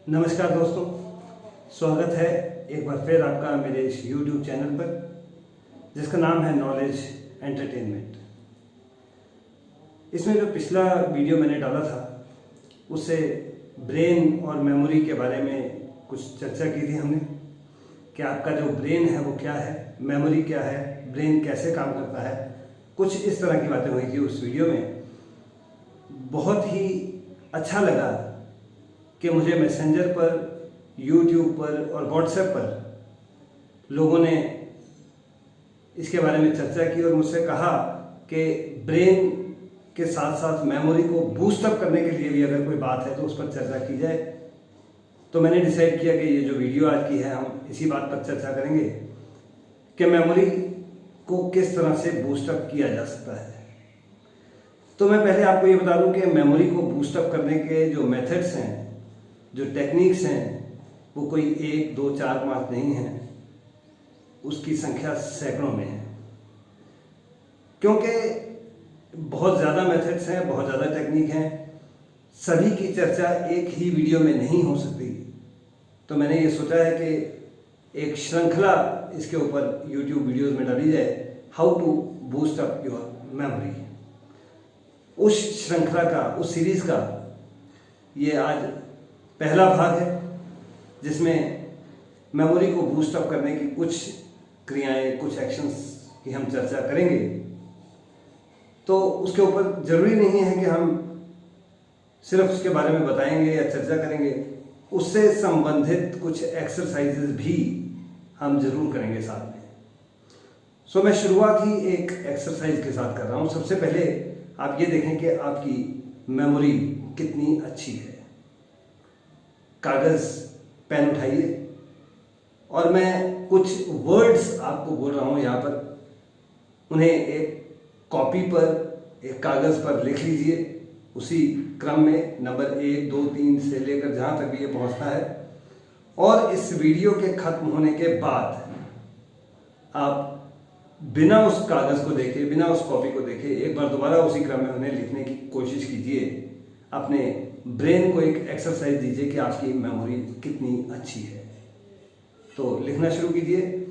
नमस्कार दोस्तों, स्वागत है एक बार फिर आपका मेरे इस YouTube चैनल पर जिसका नाम है नॉलेज एंटरटेनमेंट। इसमें जो पिछला वीडियो मैंने डाला था उससे ब्रेन और मेमोरी के बारे में कुछ चर्चा की थी हमने कि आपका जो ब्रेन है वो क्या है, मेमोरी क्या है, ब्रेन कैसे काम करता है। कुछ इस तरह की बातें हुई थी उस वीडियो में। बहुत ही अच्छा लगा कि मुझे मैसेंजर पर, यूट्यूब पर और व्हाट्सएप पर लोगों ने इसके बारे में चर्चा की और मुझसे कहा कि ब्रेन के साथ साथ मेमोरी को बूस्ट अप करने के लिए भी अगर कोई बात है तो उस पर चर्चा की जाए। तो मैंने डिसाइड किया कि ये जो वीडियो आज की है हम इसी बात पर चर्चा करेंगे कि मेमोरी को किस तरह से बूस्ट अप किया जा सकता है। तो मैं पहले आपको ये बता दूं कि मेमोरी को बूस्ट अप करने के जो मेथड्स हैं, जो टेक्निक्स हैं, वो कोई 1, 2, 4, 5 नहीं है, उसकी संख्या सैकड़ों में है। क्योंकि बहुत ज़्यादा मेथड्स हैं, बहुत ज़्यादा टेक्निक हैं, सभी की चर्चा एक ही वीडियो में नहीं हो सकती। तो मैंने ये सोचा है कि एक श्रृंखला इसके ऊपर YouTube वीडियोस में डाली जाए, how to boost up your memory. उस श्रृंखला का, उस सीरीज का ये आज पहला भाग है जिसमें मेमोरी को बूस्ट अप करने की कुछ क्रियाएं, कुछ एक्शंस की हम चर्चा करेंगे। तो उसके ऊपर ज़रूरी नहीं है कि हम सिर्फ उसके बारे में बताएंगे या चर्चा करेंगे, उससे संबंधित कुछ एक्सरसाइजेज भी हम जरूर करेंगे साथ में। सो मैं शुरुआत ही एक एक्सरसाइज के साथ कर रहा हूँ। सबसे पहले आप ये देखें कि आपकी मेमोरी कितनी अच्छी है। कागज़, पेन उठाइए और मैं कुछ वर्ड्स आपको बोल रहा हूँ यहाँ पर, उन्हें एक कॉपी पर, एक कागज़ पर लिख लीजिए। उसी क्रम में नंबर 1, 2, 3 से लेकर जहाँ तक भी ये पहुँचता है। और इस वीडियो के ख़त्म होने के बाद आप बिना उस कागज़ को देखे, बिना उस कॉपी को देखे, एक बार दोबारा उसी क्रम में उन्हें लिखने की कोशिश कीजिए। अपने ब्रेन को एक एक्सरसाइज दीजिए कि आपकी मेमोरी कितनी अच्छी है। तो लिखना शुरू कीजिए।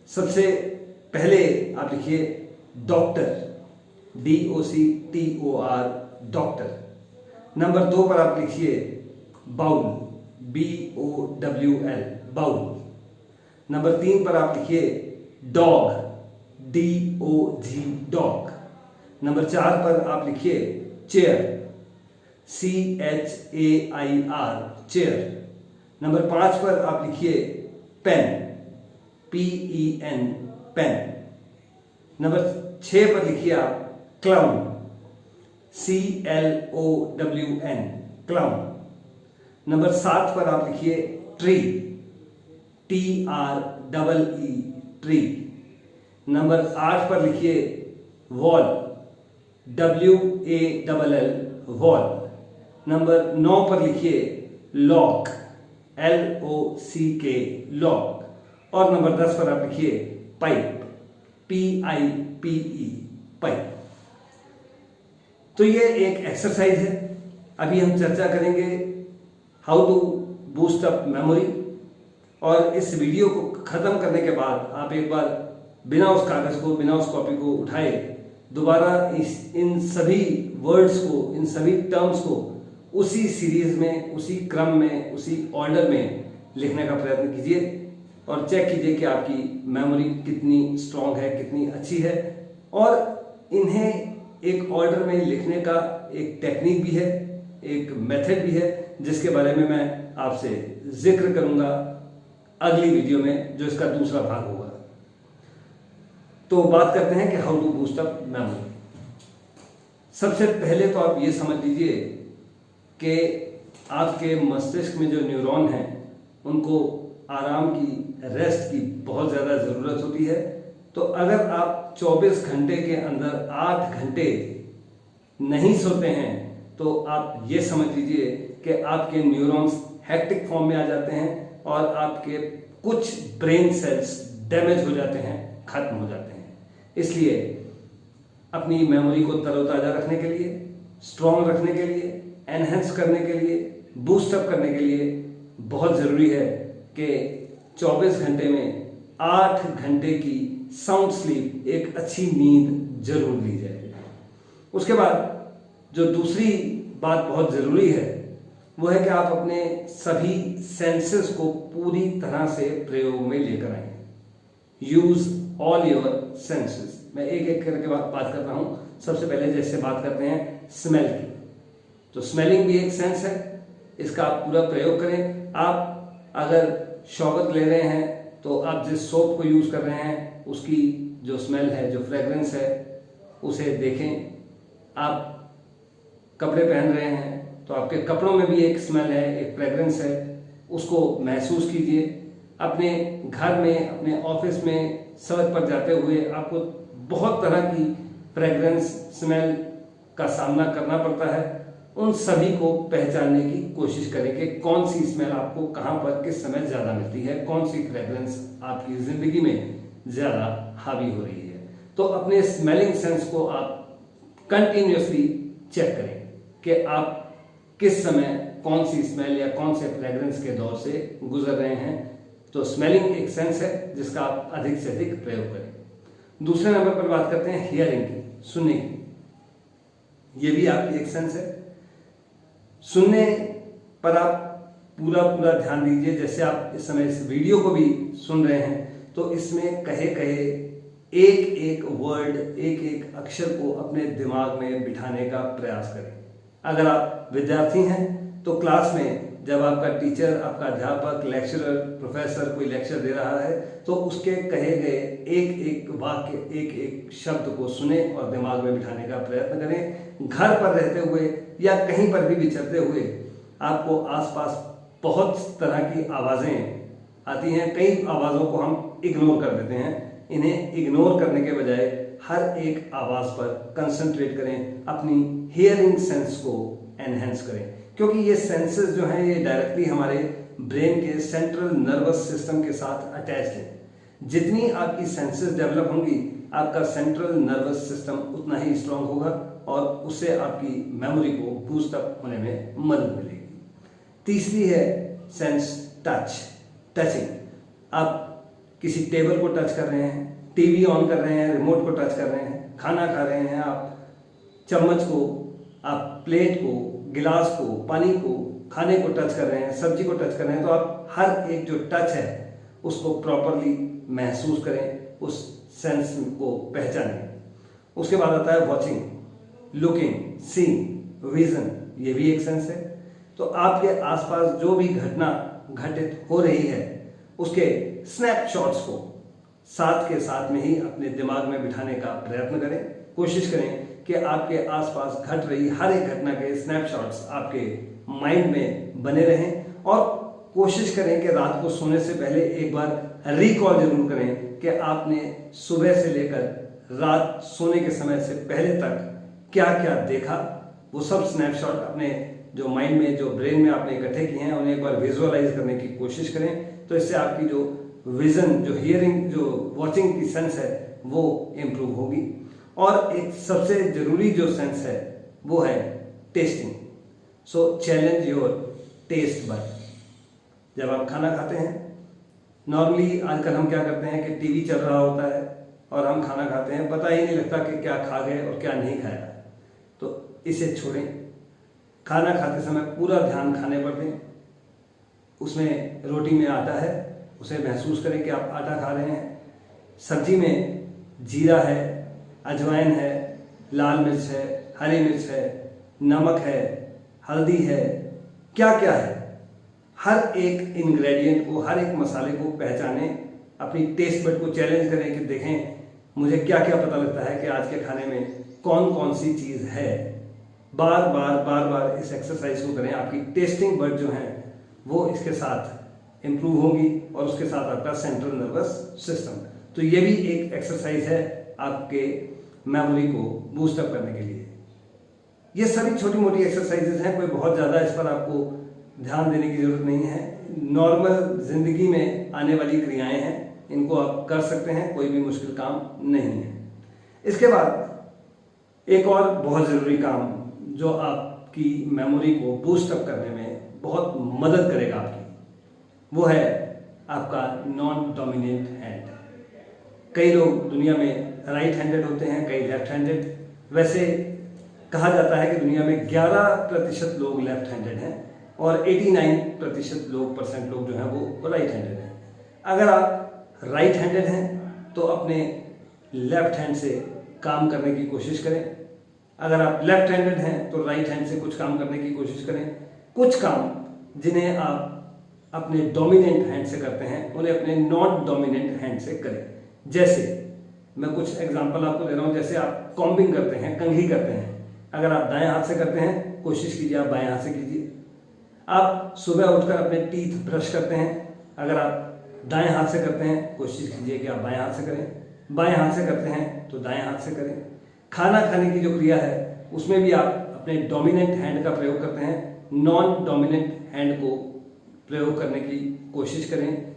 सबसे पहले आप लिखिए डॉक्टर, DOCTOR, डॉक्टर। नंबर 2 पर आप लिखिए बाउल, BOWL, बाउल। नंबर 3 पर आप लिखिए डॉग, DOG, डॉग। नंबर 4 पर आप लिखिए चेयर, CHAIR, चेयर। नंबर 5 पर आप लिखिए पेन, PEN, पेन। नंबर 6 पर लिखिए आप क्लाउन, CLOWN, क्लाउन। नंबर 7 पर आप लिखिए ट्री, TREE, ट्री। नंबर 8 पर लिखिए वॉल, WALL, वॉल। नंबर 9 पर लिखिए लॉक, LOCK, लॉक। और नंबर 10 पर आप लिखिए पाइप, PIPE, पाइप। तो ये एक एक्सरसाइज है। अभी हम चर्चा करेंगे how to boost up memory. और इस वीडियो को ख़त्म करने के बाद आप एक बार बिना उस कागज़ को, बिना उस कॉपी को उठाए दोबारा इन सभी वर्ड्स को, इन सभी टर्म्स को उसी सीरीज में, उसी क्रम में, उसी ऑर्डर में लिखने का प्रयत्न कीजिए और चेक कीजिए कि आपकी मेमोरी कितनी स्ट्रांग है, कितनी अच्छी है। और इन्हें एक ऑर्डर में लिखने का एक टेक्निक भी है, एक मेथड भी है, जिसके बारे में मैं आपसे जिक्र करूंगा अगली वीडियो में, जो इसका दूसरा भाग होगा। तो बात करते हैं कि how to boost up memory. सबसे पहले तो आप ये समझ लीजिए कि आपके मस्तिष्क में जो न्यूरॉन हैं उनको आराम की, रेस्ट की बहुत ज़्यादा ज़रूरत होती है। तो अगर आप 24 घंटे के अंदर 8 घंटे नहीं सोते हैं तो आप ये समझ लीजिए कि आपके न्यूरॉन्स हेक्टिक फॉर्म में आ जाते हैं और आपके कुछ ब्रेन सेल्स डैमेज हो जाते हैं, खत्म हो जाते हैं। इसलिए अपनी मेमोरी को तरोताज़ा रखने के लिए, स्ट्रॉन्ग रखने के लिए, एनहेंस करने के लिए, बूस्ट अप करने के लिए बहुत ज़रूरी है कि 24 घंटे में 8 घंटे की साउंड स्लीप, एक अच्छी नींद जरूर ली जाए। उसके बाद जो दूसरी बात बहुत ज़रूरी है वो है कि आप अपने सभी सेंसेस को पूरी तरह से प्रयोग में लेकर आए। Use all your senses. मैं एक एक करके बात कर रहा हूं। सबसे पहले जैसे बात करते हैं स्मेल की, तो स्मेलिंग भी एक सेंस है, इसका आप पूरा प्रयोग करें। आप अगर शौबत ले रहे हैं तो आप जिस सोप को यूज कर रहे हैं उसकी जो स्मेल है, जो फ्रेग्रेंस है, उसे देखें। आप कपड़े पहन रहे हैं तो आपके कपड़ों में भी एक स्मेल है, एक फ्रेग्रेंस है, उसको महसूस कीजिए। अपने घर में, अपने ऑफिस में, सड़क पर जाते हुए आपको बहुत तरह की फ्रेग्रेंस, स्मेल का सामना करना पड़ता है। उन सभी को पहचानने की कोशिश करें कि कौन सी स्मेल आपको कहां पर किस समय ज़्यादा मिलती है, कौन सी फ्रेग्रेंस आपकी ज़िंदगी में ज़्यादा हावी हो रही है। तो अपने स्मेलिंग सेंस को आप कंटिन्यूसली चेक करें कि आप किस समय कौन सी स्मेल या कौन से फ्रेग्रेंस के दौर से गुजर रहे हैं। तो स्मेलिंग एक सेंस है जिसका आप अधिक से अधिक प्रयोग करें। दूसरे नंबर पर बात करते हैं हियरिंग की, सुनने की। ये भी आपकी एक सेंस है। सुनने पर आप पूरा ध्यान दीजिए। जैसे आप इस समय इस वीडियो को भी सुन रहे हैं तो इसमें कहे एक एक वर्ड, एक एक अक्षर को अपने दिमाग में बिठाने का प्रयास करें। अगर आप विद्यार्थी हैं तो क्लास में जब आपका टीचर, आपका अध्यापक, लेक्चरर, प्रोफेसर कोई लेक्चर दे रहा है तो उसके कहे गए एक एक वाक्य, एक एक शब्द को सुने और दिमाग में बिठाने का प्रयत्न करें। घर पर रहते हुए या कहीं पर भी विचरते हुए आपको आसपास बहुत तरह की आवाज़ें आती हैं। कई आवाज़ों को हम इग्नोर कर देते हैं। इन्हें इग्नोर करने के बजाय हर एक आवाज़ पर कंसंट्रेट करें, अपनी हियरिंग सेंस को एनहेंस करें, क्योंकि ये सेंसेस जो हैं ये डायरेक्टली हमारे ब्रेन के सेंट्रल नर्वस सिस्टम के साथ अटैच्ड हैं। जितनी आपकी सेंसेस डेवलप होंगी आपका सेंट्रल नर्वस सिस्टम उतना ही स्ट्रांग होगा और उससे आपकी मेमोरी को बूस्ट अप होने में मदद मिलेगी। तीसरी है सेंस टच, टचिंग। आप किसी टेबल को टच कर रहे हैं, टीवी ऑन कर रहे हैं, रिमोट को टच कर रहे हैं, खाना खा रहे हैं, आप चम्मच को, आप प्लेट को, गिलास को, पानी को, खाने को टच कर रहे हैं, सब्जी को टच कर रहे हैं, तो आप हर एक जो टच है उसको प्रॉपरली महसूस करें, उस सेंस को पहचानें। उसके बाद आता है वॉचिंग, लुकिंग, सीइंग, विजन। ये भी एक सेंस है। तो आपके आसपास जो भी घटना घटित हो रही है उसके स्नैपशॉट्स को साथ के साथ में ही अपने दिमाग में बिठाने का प्रयत्न करें। कोशिश करें कि आपके आसपास घट रही हर एक घटना के स्नैपशॉट्स आपके माइंड में बने रहें और कोशिश करें कि रात को सोने से पहले एक बार रिकॉल जरूर करें कि आपने सुबह से लेकर रात सोने के समय से पहले तक क्या क्या देखा। वो सब स्नैपशॉट अपने जो माइंड में, जो ब्रेन में आपने इकट्ठे किए हैं उन्हें एक बार विजुअलाइज करने की कोशिश करें। तो इससे आपकी जो विजन, जो हियरिंग, जो वॉचिंग की सेंस है वो इम्प्रूव होगी। और एक सबसे जरूरी जो सेंस है वो है testing. So challenge your taste bud. जब आप खाना खाते हैं, नॉर्मली आजकल हम क्या करते हैं कि टीवी चल रहा होता है और हम खाना खाते हैं, पता ही नहीं लगता कि क्या खा गए और क्या नहीं खाया। तो इसे छोड़ें, खाना खाते समय पूरा ध्यान खाने पर दें। उसमें रोटी में आटा है, उसे महसूस करें कि आप आटा खा रहे हैं। सब्जी में जीरा है, अजवाइन है, लाल मिर्च है, हरी मिर्च है, नमक है, हल्दी है, क्या क्या है। हर एक इंग्रेडिएंट को, हर एक मसाले को पहचानें। अपनी टेस्ट बड को चैलेंज करें कि देखें मुझे क्या क्या पता लगता है कि आज के खाने में कौन कौन सी चीज़ है। बार बार इस एक्सरसाइज को करें। आपकी टेस्टिंग बड जो है वो इसके साथ इम्प्रूव होगी और उसके साथ आपका सेंट्रल नर्वस सिस्टम। तो ये भी एक एक्सरसाइज है आपके मेमोरी को बूस्ट अप करने के लिए। ये सभी छोटी मोटी एक्सरसाइजेज हैं, कोई बहुत ज़्यादा इस पर आपको ध्यान देने की जरूरत नहीं है। नॉर्मल जिंदगी में आने वाली क्रियाएं हैं, इनको आप कर सकते हैं, कोई भी मुश्किल काम नहीं है। इसके बाद एक और बहुत ज़रूरी काम जो आपकी मेमोरी को बूस्ट अप करने में बहुत मदद करेगा आपकी, वो है आपका नॉन डोमिनेंट हैंड। कई लोग दुनिया में राइट हैंडेड होते हैं, कई लेफ्ट हैंडेड। वैसे कहा जाता है कि दुनिया में 11% लोग लेफ्ट हैंडेड हैं और 89% लोग जो हैं वो राइट हैंडेड हैं। अगर आप राइट हैंडेड हैं तो अपने लेफ्ट हैंड से काम करने की कोशिश करें। अगर आप लेफ्ट हैंडेड हैं तो राइट हैंड से कुछ काम करने की कोशिश करें। कुछ काम जिन्हें आप अपने डोमिनेंट हैंड से करते हैं उन्हें अपने नॉन डोमिनेंट हैंड से करें। जैसे मैं कुछ एग्जांपल आपको दे रहा हूं। जैसे आप कॉम्बिंग करते हैं, कंघी करते हैं, अगर आप दाएं हाथ से करते हैं कोशिश कीजिए आप बाएं हाथ से कीजिए। आप सुबह उठकर अपने टीथ ब्रश करते हैं, अगर आप दाएं हाथ से करते हैं कोशिश कीजिए कि आप बाएं हाथ से करें। बाएं हाथ से करते हैं तो दाएं हाथ से करें। खाना खाने की जो क्रिया है उसमें भी आप अपने डोमिनेंट हैंड का प्रयोग करते हैं, नॉन डोमिनेंट हैंड को प्रयोग करने की कोशिश करें।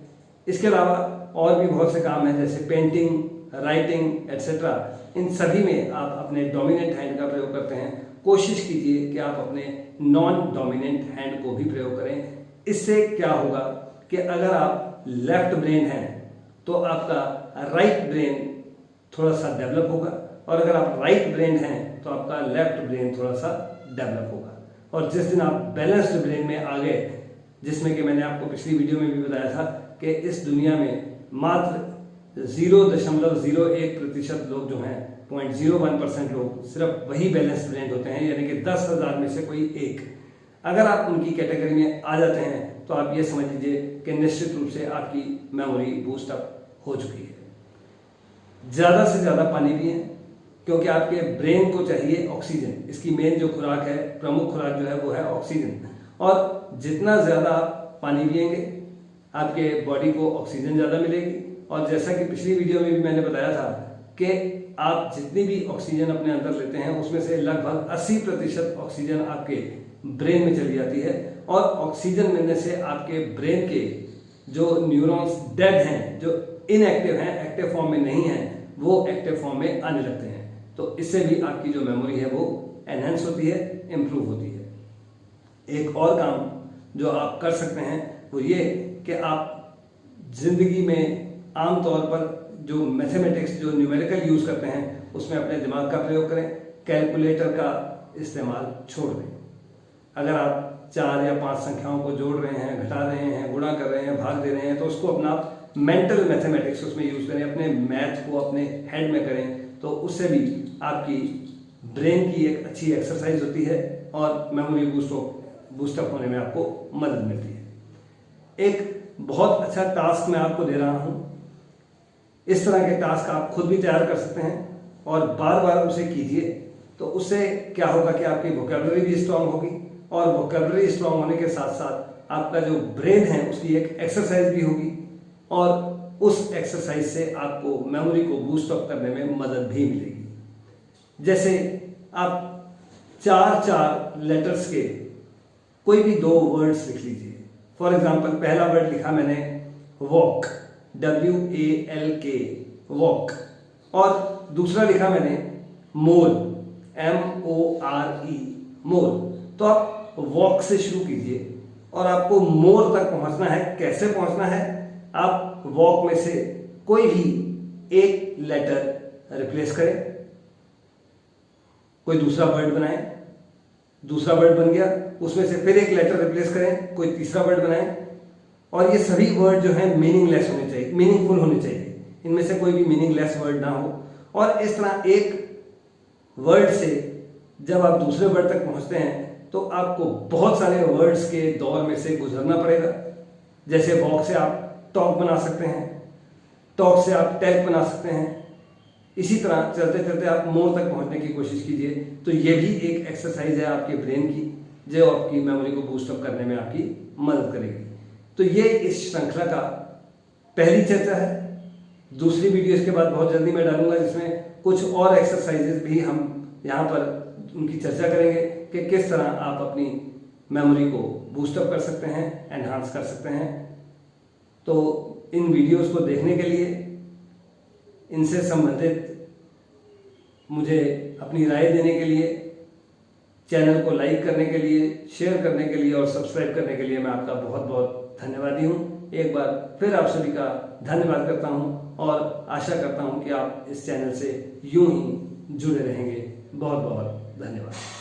इसके अलावा और भी बहुत से काम हैं जैसे पेंटिंग, राइटिंग एटसेट्रा। इन सभी में आप अपने डोमिनेंट हैंड का प्रयोग करते हैं। कोशिश कीजिए कि आप अपने नॉन डोमिनेंट हैंड को भी प्रयोग करें। इससे क्या होगा कि अगर आप लेफ्ट ब्रेन हैं तो आपका राइट ब्रेन थोड़ा सा डेवलप होगा और अगर आप राइट ब्रेन हैं तो आपका लेफ्ट ब्रेन थोड़ा सा डेवलप होगा। और जिस दिन आप बैलेंस्ड ब्रेन में आ गए, जिसमें कि मैंने आपको पिछली वीडियो में भी बताया था कि इस दुनिया में मात्र 0.01% लोग जो हैं, 0.01% लोग सिर्फ वही बैलेंस्ड ब्रेन होते हैं, यानी कि 10,000 में से कोई एक। अगर आप उनकी कैटेगरी में आ जाते हैं तो आप ये समझ लीजिए कि निश्चित रूप से आपकी मेमोरी बूस्ट अप हो चुकी है। ज़्यादा से ज़्यादा पानी पिएं क्योंकि आपके ब्रेन को चाहिए ऑक्सीजन। इसकी मेन जो खुराक है, प्रमुख खुराक जो है वो है ऑक्सीजन। और जितना ज़्यादा आप पानी पिएंगे आपके बॉडी को ऑक्सीजन ज़्यादा मिलेगी। और जैसा कि पिछली वीडियो में भी मैंने बताया था कि आप जितनी भी ऑक्सीजन अपने अंदर लेते हैं उसमें से लगभग 80% ऑक्सीजन आपके ब्रेन में चली जाती है। और ऑक्सीजन मिलने से आपके ब्रेन के जो न्यूरॉन्स डेड हैं, जो इनएक्टिव हैं, एक्टिव फॉर्म में नहीं हैं, वो एक्टिव फॉर्म में आने लगते हैं। तो इससे भी आपकी जो मेमोरी है वो एनहेंस होती है, इम्प्रूव होती है। एक और काम जो आप कर सकते हैं वो ये कि आप जिंदगी में आमतौर पर जो मैथमेटिक्स, जो न्यूमेरिकल यूज करते हैं उसमें अपने दिमाग का प्रयोग करें। कैलकुलेटर का इस्तेमाल छोड़ दें। अगर आप 4 या 5 संख्याओं को जोड़ रहे हैं, घटा रहे हैं, गुणा कर रहे हैं, भाग दे रहे हैं तो उसको अपना मेंटल मैथमेटिक्स उसमें यूज करें, अपने मैथ को अपने हेड में करें। तो उससे भी आपकी ब्रेन की एक अच्छी एक्सरसाइज होती है और मेमोरी बूस्टअप होने में आपको मदद मिलती है। एक बहुत अच्छा टास्क मैं आपको दे रहा हूं। इस तरह के टास्क आप खुद भी तैयार कर सकते हैं और बार बार उसे कीजिए। तो उससे क्या होगा कि आपकी वोकैबुलरी भी स्ट्रांग होगी और वोकैबुलरी स्ट्रांग होने के साथ साथ आपका जो ब्रेन है उसकी एक एक्सरसाइज भी होगी और उस एक्सरसाइज से आपको मेमोरी को बूस्ट अप करने में मदद भी मिलेगी। जैसे आप 4 लेटर्स के कोई भी 2 वर्ड्स लिख लीजिए। फॉर एग्जाम्पल पहला वर्ड लिखा मैंने वॉक, WALK, वॉक। और दूसरा लिखा मैंने मोर, MORE, मोर। तो आप वॉक से शुरू कीजिए और आपको मोर तक पहुंचना है। कैसे पहुंचना है? आप वॉक में से कोई भी एक लेटर रिप्लेस करें, कोई दूसरा वर्ड बनाएं, दूसरा वर्ड बन गया, उसमें से फिर एक लेटर रिप्लेस करें, कोई तीसरा वर्ड बनाएं। और ये सभी वर्ड जो हैं मीनिंगलेस होने चाहिए, मीनिंगफुल होने चाहिए। इनमें से कोई भी मीनिंगलेस वर्ड ना हो। और इस तरह एक वर्ड से जब आप दूसरे वर्ड तक पहुंचते हैं तो आपको बहुत सारे वर्ड्स के दौर में से गुजरना पड़ेगा। जैसे वॉक से आप टॉक बना सकते हैं, टॉक से आप टैग बना सकते हैं। इसी तरह चलते चलते आप मोर तक पहुंचने की कोशिश कीजिए। तो ये भी एक एक्सरसाइज है आपके ब्रेन की जो आपकी मेमोरी को बूस्ट अप करने में आपकी मदद करेगी। तो ये इस श्रृंखला का पहली चर्चा है। दूसरी वीडियो इसके बाद बहुत जल्दी मैं डालूंगा जिसमें कुछ और एक्सरसाइजेस भी हम यहाँ पर उनकी चर्चा करेंगे कि किस तरह आप अपनी मेमोरी को बूस्ट अप कर सकते हैं, एनहांस कर सकते हैं। तो इन वीडियोस को देखने के लिए, इनसे संबंधित मुझे अपनी राय देने के लिए चैनल को लाइक करने के लिए, शेयर करने के लिए और सब्सक्राइब करने के लिए मैं आपका बहुत बहुत धन्यवादी हूँ। एक बार फिर आप सभी का धन्यवाद करता हूँ और आशा करता हूँ कि आप इस चैनल से यूं ही जुड़े रहेंगे। बहुत बहुत धन्यवाद।